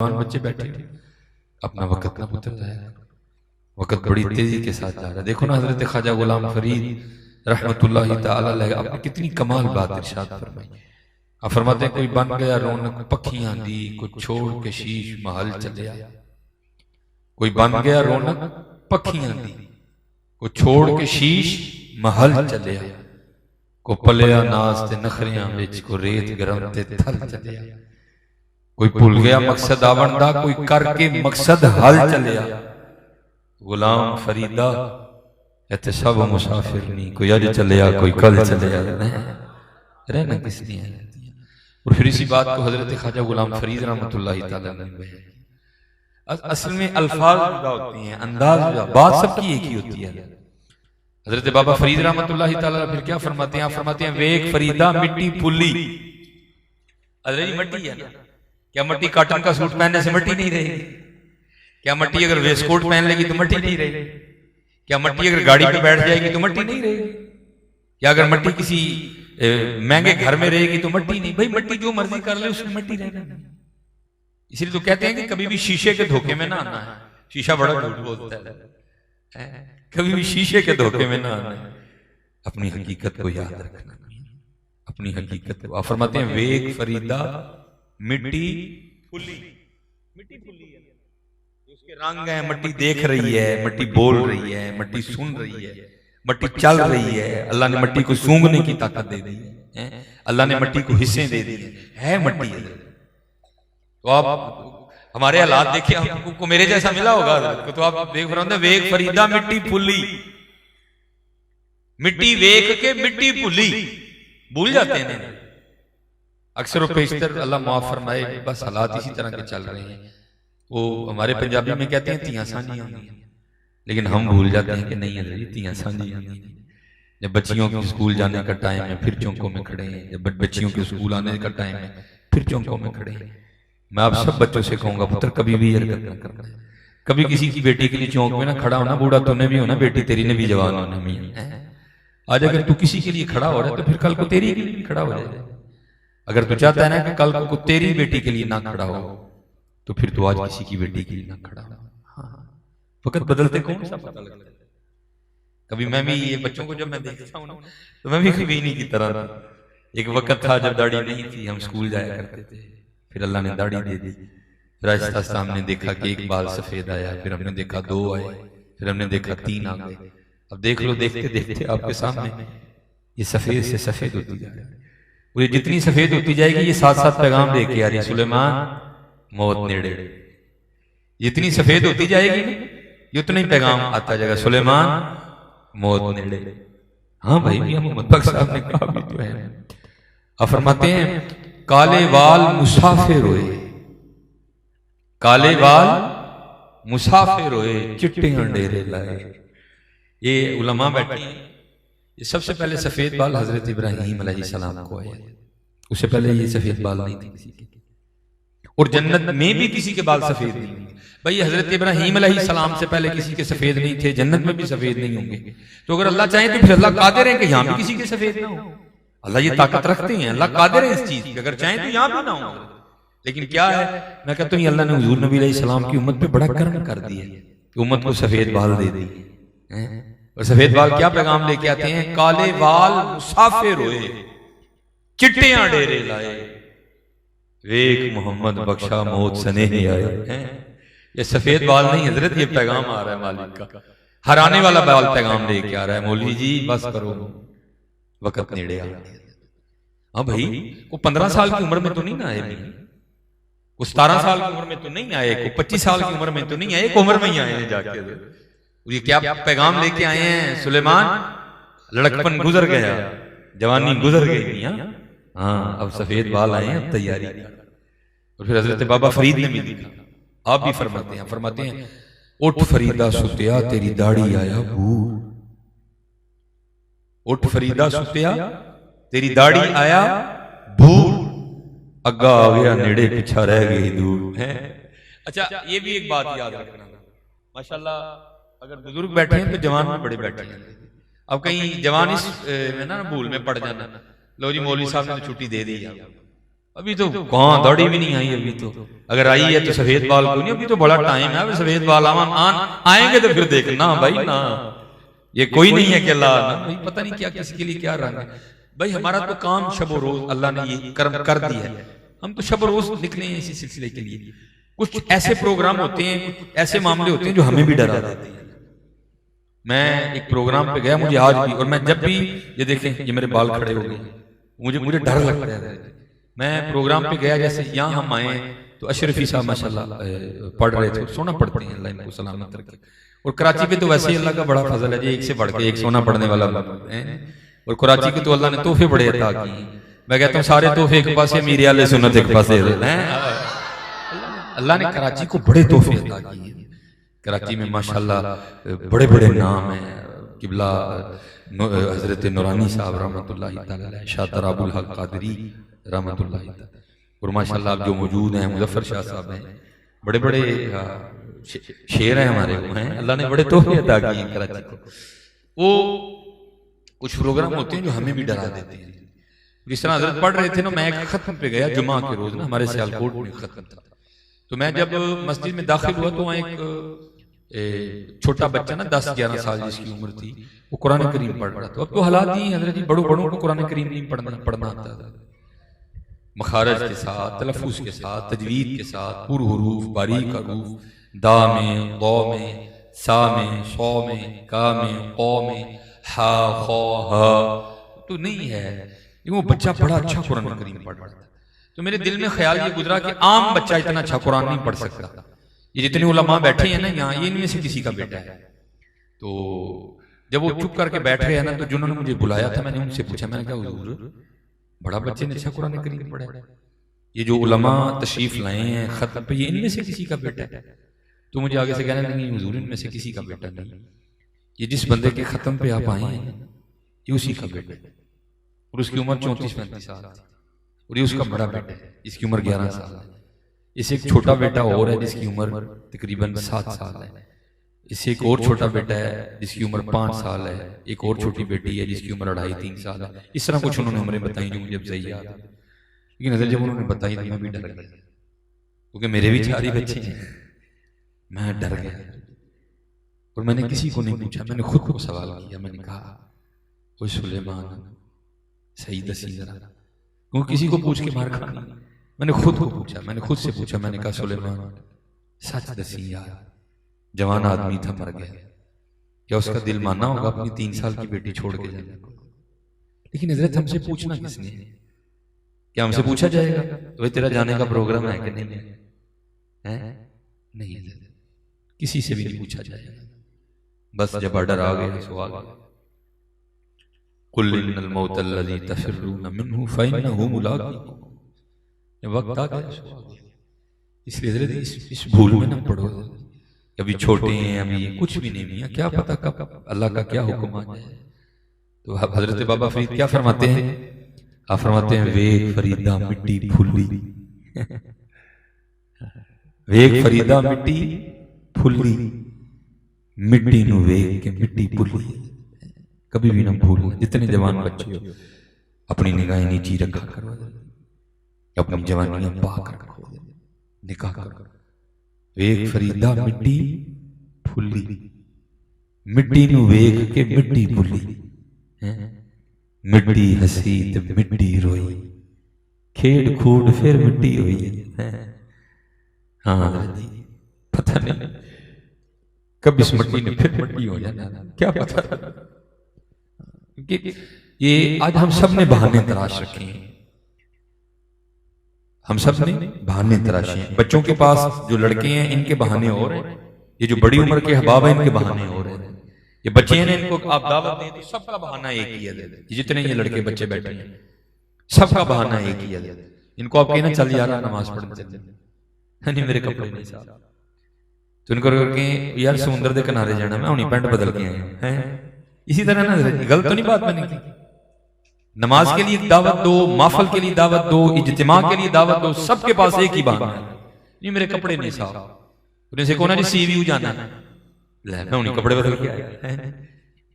बच्चे बैठे अपना वक्त ना पुत्र जाएगा। वक्त बड़ी तेजी के साथ जा रहा है। देखो ना हजरत ख्वाजा गुलाम फरीद रहमतुल्लाह ताला अलैह आपने कितनी कमाल बात इरशाद फरमाई। आप फरमाते हैं कोई बन गया रौनक पखियां दी, कोई छोड़ के शीश महल चलिया। कोई बन गया रौनक पखियां दी, कोई छोड़ के शीश महल चलिया। को पलिया नाज ते नखरियां विच, को रेत गरम ते थल चलिया। कोई भूल गया मकसद आवण दा, कोई करके मकसद हल चलिया। गुलाम फरीदा इत्थे सब मुसाफिर नहीं, कोई अज चलिया कोई कल चलिया, रहना किसने है। और फिर इसी बात को हजरत ख्वाजा गुलाम फरीद रहमतुल्लाह ताला अलैह असल में अल्फाज जुदा होती हैं, अंदाज जुदा, बात सबकी एक ही होती है। हजरत बाबा फरीद रहमतुल्लाह ताला फिर क्या फरमाते हैं? आप फरमाते हैं वेख फरीदा मिट्टी पुल्ली। अरे मट्टी है ना, क्या मट्टी कॉटन का सूट पहनने से मट्टी नहीं रहेगी? क्या मट्टी अगर वेस्ट कोट पहन लेगी तो मट्टी नहीं रहेगी? क्या मट्टी अगर गाड़ी पे बैठ जाएगी तो मट्टी नहीं रहेगी? क्या अगर मट्टी किसी महंगे घर में रहेगी तो मट्टी नहीं? भाई मट्टी जो मर्जी कर ले उसमें मट्टी रहना। इसलिए तो कहते हैं कि कभी भी शीशे के धोखे में ना आना है। शीशा बड़ा झूठ बोलता है, कभी भी शीशे के धोखे में ना आना है। अपनी हकीकत को याद रखना, अपनी हकीकत को। आप फरमाते हैं वेग फरीदा मिट्टी फुली। मिट्टी फुली है, उसके रंग है, मट्टी देख रही है, मट्टी बोल रही है, मट्टी सुन रही है, मट्टी चल रही है। अल्लाह ने मट्टी को सूंघने की ताकत दे दी है, अल्लाह ने मट्टी को हिस्से दे दिए है मट्टी है। तो आप हमारे हालात देखिए, आपको मेरे जैसा मिला होगा तो आप देख रहे हैं वेग फरीदा मिट्टी फुली। मिट्टी वेख के मिट्टी फुली, भूल जाते हैं अक्सर और पेशतर। अल्लाह माफ फरमाए, बस हालात इसी तरह के चल रहे हैं। वो हमारे पंजाबी में कहते हैं तियां सांझियां होंगी, लेकिन हम भूल जाते हैं कि नहीं है तियां सांझियां होंगी। जब बच्चियों के स्कूल जाने का टाइम है फिर चौंकों में खड़े हैं, जब बच्चियों के स्कूल आने का टाइम है फिर चौंकों में खड़े हैं। मैं आप सब बच्चों से कहूंगा पुत्र कभी भी हरकत न करना। कभी किसी की बेटी के लिए चौंक में ना खड़ा होना, बूढ़ा तूने भी होना, बेटी तेरी ने भी जवान होना। आज अगर तू किसी के लिए खड़ा हो रहा है तो फिर कल को तेरी के लिए भी खड़ा हो जाए। अगर तू चाहता है ना कि कल को तेरी बेटी के लिए ना खड़ा हो तो फिर तू आज किसी की बेटी के लिए ना खड़ा हो। हाँ, वक्त बदलते कौन सा पता लगता है। कभी मैं भी ये बच्चों को जब मैं देखता हूँ ना तो मैं भी कभी नहीं की तरह था। एक वक्त था जब दाढ़ी नहीं थी, हम स्कूल जाया करते थे, फिर अल्लाह ने दाढ़ी दे दी। फिर आहिस्ता आहिस्ता हमने देखा कि एक बाल सफेद आया, फिर हमने देखा 2 आए, फिर हमने देखा 3 आ गए। अब देख लो, देखते देखते आपके सामने ये सफेद से सफेद होती जा रही है। वो जितनी सफेद होती जाएगी ये साथ साथ पैगाम लेके आ रही है, सुलेमान मौत नेड़े। जितनी सफेद होती जाएगी ये उतना ही पैगाम आता जाएगा, सुलेमान मौत नेड़े। हाँ भाई, मोहम्मद पाक साहब ने कहा भी तो है। आप फरमाते हैं काले वाल मुसाफिर होए, काले वाल मुसाफिर होए, चिट्टे डेरे लाए। ये उलमा बैठे हैं। ये सबसे पहले सफेद बाल हजरत इब्राहीम अलैहिस्सलाम को आए, उससे पहले ये सफेद बाल नहीं थे किसी के। और जन्नत में भी किसी के बाल सफेद नहीं होंगे। भाई हजरत इब्राहीम अलैहिस्सलाम से पहले किसी के सफेद नहीं थे, जन्नत में भी सफेद नहीं होंगे। तो अगर अल्लाह चाहे तो फिर अल्लाह कादिर है कि यहाँ भी किसी के सफेद ना हो। अल्लाह ये ताकत रखते हैं, अल्लाह कादिर है इस चीज की, अगर चाहे तो यहाँ भी ना हो। लेकिन क्या है, मैं कहता हूँ अल्लाह ने हुजूर नबी अलैहिस्सलाम की उम्मत पे बड़ा करम कर दिया कि उम्मत को सफेद बाल दे दी। और सफेद बाल क्या पैगाम लेके आते हैं? काले बाल मुसाफिर होए, चिट्टियां डेरे लाए, वेख मोहम्मद बख्शा मौत सने ही आए। ये सफेद बाल नहीं हजरत, ये पैगाम आ रहा है मालिक का, हराने वाला बाल पैगाम लेके आ रहा है। मौलवी जी बस करो, वक्त नेड़े आ। हाँ भाई, वो 15 साल की उम्र में तो नहीं ना आए, वो 17 साल की उम्र में तो नहीं आए, को 25 साल की उम्र में तो नहीं आए, एक उम्र में ही आए हैं जाके। ये क्या पैगाम लेके आए हैं? सुलेमान लड़कपन गुजर गया, जवानी गुजर गई। हाँ, अब सफेद बाल आए हैं, अब तैयारी। और फिर हजरत बाबा फरीद ने भी लिखा, आप भी फरमाते हैं उठ फरीदा सुतिया तेरी दाढ़ी आया भूल। उठ फरीदा सुतिया तेरी दाढ़ी आया भूल, अग्गा आ गया नेड़े पिछा रह गई दूर है। अच्छा, ये भी एक बात याद रखना, माशाल्लाह अगर बुजुर्ग बैठे हैं तो जवान में बड़े बैठे हैं। अब कहीं जवान इस में ना भूल में पड़ जाना, लो जी मौलवी साहब ने छुट्टी दे दी, अभी तो कहाँ दाढ़ी भी नहीं आई, अभी तो अगर आई है तो सफेद बाल क्यों नहीं, अभी तो बड़ा टाइम है, सफेद बाल आएंगे तो फिर देखना भाई ना, ये कोई नहीं है कि अल्लाह ना भाई पता नहीं क्या किसी के लिए क्या रंग है भाई। हमारा तो काम शब रोज अल्लाह ने ये कर्म कर दिया है, हम तो शब रोज निकले हैं इसी सिलसिले के लिए। कुछ ऐसे प्रोग्राम होते हैं, कुछ ऐसे मामले होते हैं जो हमें भी डरा देते हैं। मैं एक प्रोग्राम पे गया, मुझे आज भी, और मैं जब भी ये देखें ये मेरे बाल खड़े हो गए, मुझे डर लगता है। मैं प्रोग्राम पे गया, जैसे यहाँ हम आए तो अशरफी साहब माशाल्लाह पढ़ रहे थे, सोना पढ़ते हैं अल्लाह इनको सलामत रखे। और कराची पे तो वैसे ही अल्लाह का बड़ा फजल है जी, एक से बढ़ के एक सोना पढ़ने वाला है। और कराची के तो अल्लाह ने तोहफे बड़े अता किए। मैं कहता हूँ सारे तोहफे एक पास, मीर आले सुन्नत एक पास, अल्लाह ने कराची को बड़े तोहफे अता किए। कराची में माशाल्लाह बड़े बड़े नाम हैं, किबला हजरत नूरानी साहब रहमतुल्लाह तआला, शाह तराबुल हक कादरी रहमतुल्लाह, और माशाल्लाह जो मौजूद हैं मुजफ्फर शाह साहब हैं, बड़े बड़े शेर हैं हमारे, वो हैं, अल्लाह ने बड़े तोहफे अता किए कराची को। वो कुछ प्रोग्राम होते हैं जो हमें भी डरा देते हैं। जिस तरह हजरत पढ़ रहे थे ना, मैं एक खत्म पे गया जुमा के रोज ना, हमारे सियालकोट में खत्म था, तो मैं जब मस्जिद में दाखिल हुआ तो वहाँ एक छोटा बच्चा ना 10-11 साल जिसकी उम्र थी, वो कुरान करीम पढ़ रहा था। अब तो हालात ही हजरत जी बड़ों को कुरान करीम नहीं पढ़ना आता था, मखारज के साथ, तलफ्फुज के साथ, तजवीद के साथ, पुर हुरूफ, बारीक हरूफ, दा में, दौ में, सा में, सौ में, का में, कौ में, हा, खौ, हा तो नहीं है। वो बच्चा बड़ा अच्छा कुरान करीम पढ़ रहा था, तो मेरे दिल में ख्याल ये गुजरा कि आम बच्चा इतना अच्छा कुरान नहीं पढ़ सकता। ये जितने उलमा बैठे हैं ना यहाँ, ये इनमें से किसी का बेटा है। तो जब वो चुप करके बैठ गए ना, तो जिन्होंने मुझे बुलाया था, मैंने उनसे पूछा, मैंने कहा हुजूर बड़ा बच्चे ने अच्छा कुरान करीम पढ़ा है, ये जो उलमा तशरीफ लाए हैं खत्म पे, ये इनमें से किसी का बेटा है? तो मुझे आगे से कहने लगे हुजूर इनमें से किसी का बेटा नहीं, ये जिस बंदे के खत्म पे आप आए हैं ये उसी का बेटा है, और उसकी उम्र 34-35 साल है, और ये उसका बड़ा बेटा है जिसकी उम्र 11 साल है। इससे एक छोटा बेटा और है जिसकी उम्र तकरीबन 7 साल है। इससे एक और छोटा बेटा है जिसकी उम्र 5 साल है। एक और छोटी बेटी है जिसकी उम्र 2.5-3 साल है। इस तरह कुछ उन्होंने उम्रें बताई जो मुझे अब सही याद है, लेकिन नजर जब उन्होंने बताई तो मैं भी डर गया, क्योंकि मेरे भी 4 ही बच्चे हैं। मैं डर गया और मैंने किसी को नहीं पूछा, मैंने खुद को सवाल किया। मैंने कहा ओ सुलेमान सही दसी जरा, क्योंकि किसी को पूछ के मार खानी। मैंने खुद को पूछा, मैंने खुद से पूछा, मैंने कहा सुलेमान सच दसी यार, जवान आदमी था मर गया, क्या उसका दिल मानना होगा अपनी 3 साल की बेटी छोड़ के जाने को? लेकिन हजरत हमसे पूछना किसने? क्या हमसे पूछा जाएगा भाई तेरा जाने का प्रोग्राम है कि नहीं है? नहीं, किसी से भी नहीं पूछा जाएगा। बस जब ऑर्डर आ गया सो आ गया। कुल इन्नल मौत अल्लज़ी तफिर्रून मिन्हु फइन्नहु मुलाक़ीकुम, वक्त आ गया सो आ गया। इसलिए हजरत इस भूल में न पड़ो, अभी छोटे हैं, अभी कुछ भी नहीं मियां, क्या पता कब अल्लाह का क्या हुक्म आ जाए। तो हजरत बाबा फरीद क्या फरमाते हैं? आप फरमाते हैं वेग फरीदा मिट्टी फुल्ली, वेग फरीदा मिट्टी फुल्ली, मिट्टी नु वेग के मिट्टी फुल्ली। कभी भी ना भूलो, जितने जवान बच्चे हो अपनी निगाहें नीची रखा करो, अपनी जवानियां पाक रखो, निकाह करो। वेग फरीदा मिट्टी फुल्ली, मिट्टी नु वेग के मिट्टी फुल्ली, मिट्टी हसी ते मिट्टी रोई, खेड़ खूड़ फिर मिट्टी हुई। हाँ पता नहीं कब इस मिट्टी ने फिर मिट्टी हो जाना, क्या पता। क्योंकि ये आज हम सब ने बहाने तलाश रखे हैं, हम सब ने बहाने तराशे हैं। बच्चों के पास जो लड़के हैं इनके बहाने और हैं, ये जो बड़ी उम्र के हबाब हैं इनके बहाने और हैं। ये बच्चे हैं इनको आप दावत दें तो सबका बहाना एक ही है, जितने ये लड़के बच्चे बैठे हैं सबका बहाना एक ही है। इनको आप कहना चल यार नमाज पढ़ने चलते, नहीं मेरे कपड़े नहीं साफ, तो इनको कहें यार समुद्र के किनारे जाना, मैं उन्हीं पैंट बदल के आया हैं। इसी तरह ना गलत तो नहीं बात मैंने की। नमाज के लिए दावत दो, माफल के लिए दावत दो, इज्तिमा के लिए दावत दो, सबके पास एक ही बहाना है, नहीं मेरे कपड़े नहीं साफ। उनसे कौन है जी सीवीयू जाना है, मैं उन्हीं कपड़े बदल के आया।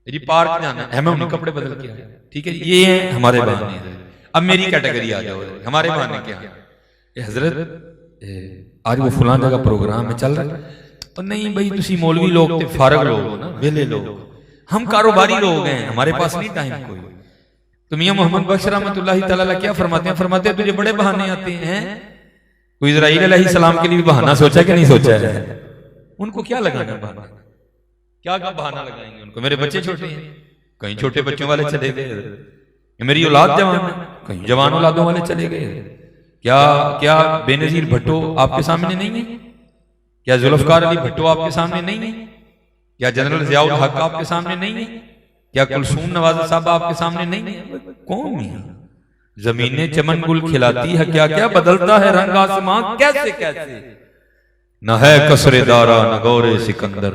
जी पार्क जाना है, मैं उन्हीं कपड़े बदल के आया। ठीक है, ये है हमारे बहाने। अब मेरी कैटेगरी आ जाओ, हमारे बहाने क्या है? हजरत आज वो फलां जगह प्रोग्राम है चल रहा है, तो नहीं भाई तुसी मौलवी लोग ते फारग लोग हो ना, वेले लोग, हम कारोबारी लोग हैं, हमारे पास नहीं टाइम कोई। तो मियां मोहम्मद बख्श रहमतुल्लाहि तआला अलैह क्या फरमाते हैं? फरमाते हैं तुझे बड़े बहाने आते हैं। कोई इजराइल अलैहिस्सलाम के लिए भी बहाना सोचा कि नहीं सोचा है? उनको क्या लगाना बहाना, क्या बहाना लगाएंगे उनको? मेरे बच्चे छोटे हैं, कहीं छोटे बच्चों वाले चले गए, मेरी औलाद जवान है, कहीं जवान औलादों वाले चले गए। क्या क्या बेनजीर भट्टो आपके सामने नहीं है? क्या जुल्फकार अली भट्टो आपके सामने नहीं है? क्या जनरल जियाउल हक आपके सामने नहीं है? क्या कुलसूम नवाज साहब आपके सामने नहीं है? कौन है? जमीनें चमन गुल खिलाती है, क्या क्या बदलता है रंग आसमां, कैसे कैसे न है कसरे दारा न गौरे सिकंदर,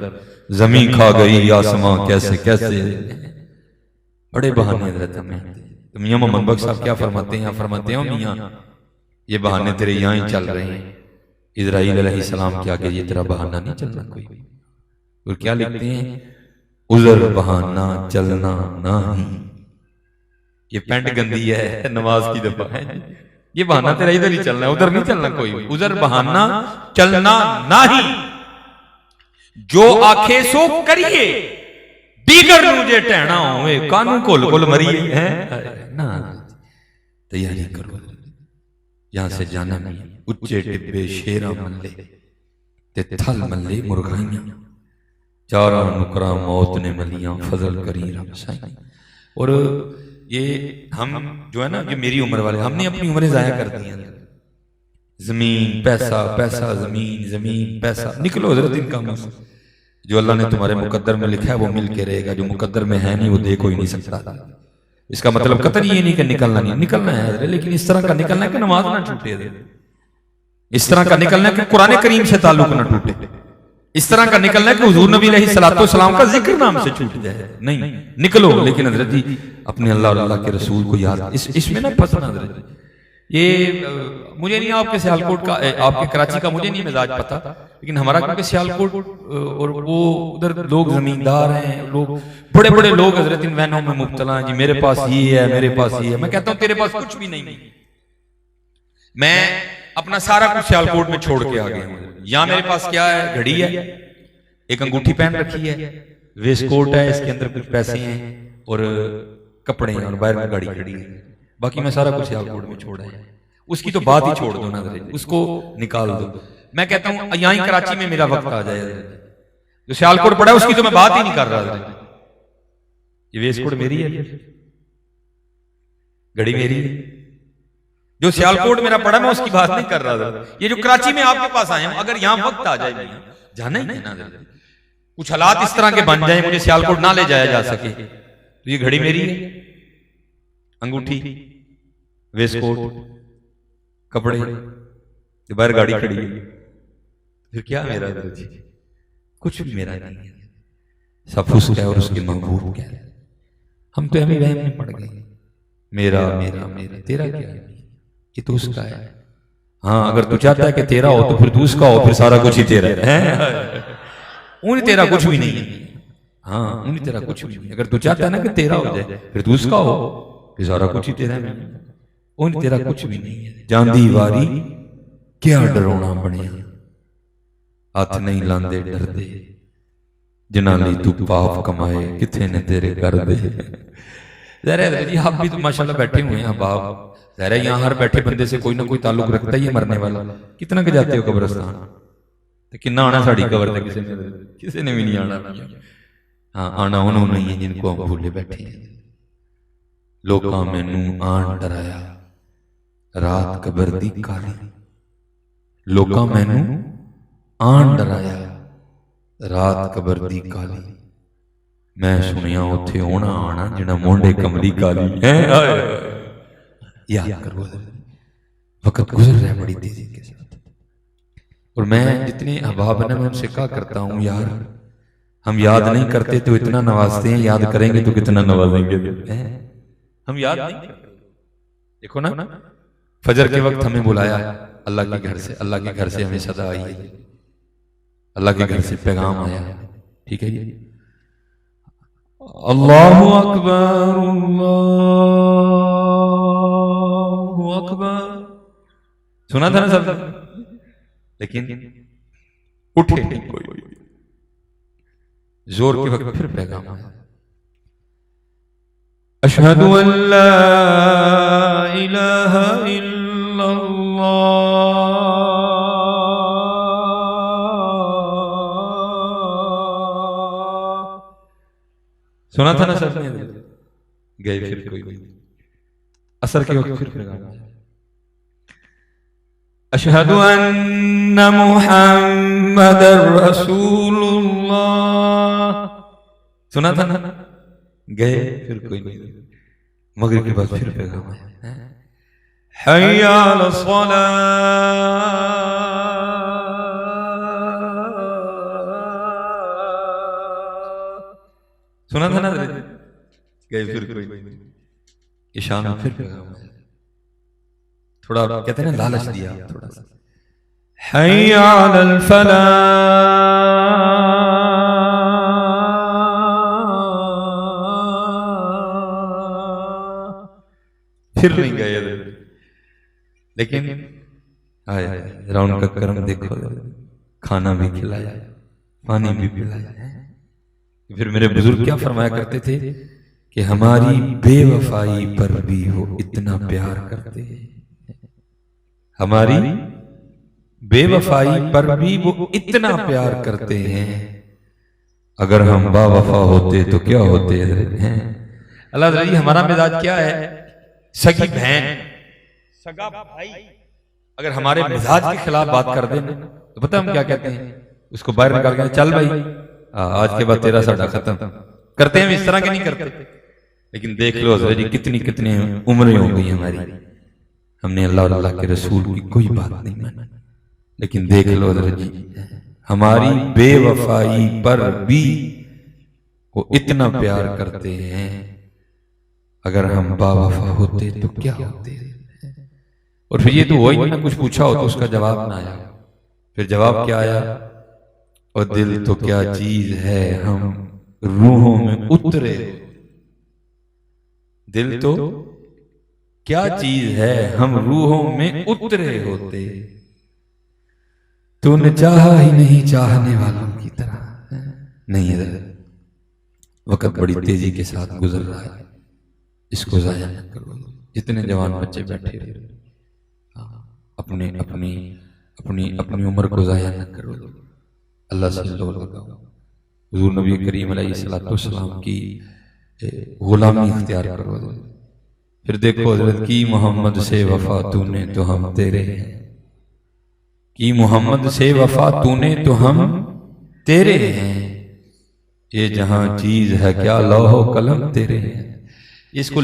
जमीन खा गई आसमां कैसे कैसे। बड़े बहाने रहते हैं। तो मियां मोहम्मद बख्श साहब क्या फरमाते हैं? फरमाते हैं मियां ये बहाने तेरे यहाँ ही चल रहे हैं, इजराइल अलैहिस्सलाम के आगे ये तेरा बहाना नहीं चलना कोई। और क्या लिखते हैं? उजर बहाना चलना नहीं। ये पैंट गंदी है, नमाज की दफा है, ये बहाना तेरा इधर ही चलना है, उधर नहीं चलना कोई। उजर बहाना चलना नहीं, जो आखे सो करिए, दीगर मुझे टहना होवे, कानू कोल कोल मरिए है ना। तैयारी करो, यहां से जाना नहीं। उच्चे टिब्बे शेरा मल्ले ते थल मल्ले मुर्गाइयां, चारा नुकरा मौत ने मलियां, फजल करी रब साईं। और ये हम जो है ना, ये मेरी उम्र वाले, हमने अपनी उम्रें जाया कर दी हैं। जमीन पैसा पैसा जमीन जमीन पैसा, निकलो हजरत इन कामों से। जो अल्लाह ने तुम्हारे मुकद्दर में लिखा है वो मिल के रहेगा, जो मुकद्दर में है नहीं वो दे कोई नहीं सकता। इसका मतलब कतई ये नहीं कि निकलना नहीं, निकलना है, लेकिन इस तरह का निकलना है कि नमाज ना छूटे, इस तरह का निकलना है कि कुरान करीम से ताल्लुक ना टूटे, इस तरह का निकलना है कि हुजूर नबी अलैहिस्सलाम का जिक्र नाम से छूट जाए। नहीं, निकलो लेकिन हजरत जी अपने अल्लाह और अल्लाह के रसूल को याद, इसमें ना फंसना हजरत जी। ये मुझे नहीं आपके सियालकोट का, आपके कराची का मुझे नहीं मिजाज पता, लेकिन हमारा क्योंकि सियालकोट और वो उधर लोग जमींदार हैं, लोग बड़े बड़े लोग हजरत इन वहनों में मुब्तला हैं जी, मेरे पास ये है मेरे पास ये है। मैं कहता हूं तेरे पास कुछ भी नहीं, मैं अपना सारा कुछ सियालकोट में छोड़ के आ गया हूं। यहां मेरे पास क्या है? घड़ी है, एक अंगूठी पहन रखी है, वेस्ट कोट है, इसके अंदर कुछ पैसे हैं और कपड़े हैं, और बाहर में गाड़ी खड़ी है। बाकी मैं सारा कुछ सियालकोट में छोड़ा है। उसकी तो बात ही छोड़ दो ना, उसको निकाल दो। मैं कहता हूं यहां ही कराची में मेरा वक्त आ जाए, जो सियालकोट पड़ा है उसकी तो मैं बात ही नहीं कर रहा। ये वेस्ट कोट मेरी है, घड़ी मेरी है, जो सियालकोट मेरा पड़ा मैं उसकी बात नहीं कर रहा था। ये जो कराची में आपके पास आया हूं, अगर यहां वक्त आ जाए जाना ही नहीं ना, कुछ हालात इस तरह के बन जाए मुझे सियालकोट ना ले जाया जा सके, तो ये घड़ी मेरी है, अंगूठी, वेस्टकोट, कपड़े, बाहर गाड़ी खड़ी है, फिर क्या मेरा? कुछ भी मेरा नहीं है, सब उसका है और उसके महबूब क्या है। हम तो हमें वहम में पड़ गए, मेरा मेरा मेरा, तेरा क्या है? ये तो उसका है। हाँ, अगर तू चाहता है कि तेरा हो तो फिर तू उसका हो, फिर सारा कुछ ही तेरा है। उन्हें तेरा कुछ भी नहीं है। हाँ, उन्हें तेरा कुछ भी नहीं। अगर तू चाहता है ना कि तेरा हो जाए फिर तू उसका हो, फिर सारा कुछ ही तेरा है। उन्हें तेरा कुछ भी नहीं है। जांदी वारी क्या डरोना बने, हाथ नहीं लांदे डरदे, जिन्हां लई तू पाप कमाए किथे ने तेरे कर दे। जरा जी आप भी तो माशाल्लाह बैठे हुए हैं बाप, जरा यहाँ हर बैठे बंदे से कोई ना कोई ताल्लुक रखता ही है मरने वाला। कितना के जाते हो कब्रिस्तान, तो कितना आना साड़ी कबर तक किसी ने भी नहीं आना। हाँ, आना उन्होंने ही है जिनको हम भूले बैठे हैं। लोकां मैनू आन डराया रात कबर दी काली, लोकां मैनू आन डराया रात कबर दी काली, मैं सुनिया उत्थे होना आना जिन्ना मोंडे कमली काली है। याद करो, वक्त गुजर रहा है बड़ी तेजी के साथ। और मैं जितने अहबाब है ना, मैं उनसे कहा करता हूँ यार हम याद नहीं करते तो इतना नवाजते हैं, याद करेंगे तो कितना नवाजेंगे। हम याद नहीं करते। देखो ना, फजर के वक्त हमें बुलाया अल्लाह के घर से, अल्लाह के घर से हमें सदा आई, अल्लाह के घर से पैगाम आया। ठीक है जी, अल्लाहु अकबर अल्लाहु अकबर, सुना था ना सब? लेकिन उठे नहीं कोई। जोर के वक्त फिर पैगाम आया, अशहदु अल्ला इलाहा इल्लल्लाह। सुना था ना सर ने? गए फिर कोई नहीं। असर के वक्त फिर पैगाम आया, अशहदु अन्ना मुहम्मदर रसूलुल्लाह। सुना था ना? गए फिर कोई नहीं। मगरिब के बाद फिर पैगाम आया, हय्या अला सलाह। सुना था ना? गए फिर कोई नहीं। ईशान में फिर पैगाम आया, थोड़ा कहते हैं ना लालच दिया थोड़ा सा, हय्या अलल फलाह। फिर नहीं गए, लेकिन आया जरा उनका कर्म देखो, खाना भी खिलाया, पानी भी पिलाया। फिर मेरे बुजुर्ग क्या फरमाया करते थे कि हमारी बेवफाई पर भी वो इतना प्यार करते हैं, हमारी बेवफाई पर भी वो इतना प्यार करते हैं। अगर हम बावफा होते तो क्या होते हैं? अल्लाह ताला, हमारा मिजाज क्या है? सगी बहन, सगा भाई अगर हमारे मिजाज के खिलाफ बात कर दे तो पता हम क्या कहते हैं? उसको बाहर निकाल के चल भाई आज के बाद तेरा साडा खत्म। करते हैं इस तरह के? नहीं करते। लेकिन देख लो हज़रत जी, कितनी कितनी उम्रें हो गई हमारी, हमने अल्लाह और अल्लाह के रसूल की कोई बात नहीं मानी। लेकिन देख लो हज़रत जी, हमारी बेवफाई पर भी वो इतना प्यार करते हैं। अगर हम बावफा होते तो क्या होते? और फिर ये तो वही ना, कुछ पूछा हो तो उसका जवाब ना आया। फिर जवाब क्या आया? और दिल तो क्या चीज है हम रूहों में उतरे। दिल तो क्या चीज है हम रूहों में उतरे होते। तूने चाहा ही नहीं चाहने वालों की तरह। नहीं है, वक्त बड़ी तेजी के साथ गुजर रहा है, इसको जाया न करो। जितने जवान बच्चे बैठे अपने अपनी अपनी अपनी उम्र को जाया न करो, अल्लाह से लो लगाओ। हुजूर नबी करीम अलैहिस्सलाम की गुलामी इख्तियार करो। फिर देखो हजरत की मोहम्मद से वफा तूने तो हम तेरे हैं, की मोहम्मद से वफा तूने तो हम तेरे हैं। ये जहां चीज है क्या लौह कलम तेरे हैं। इसको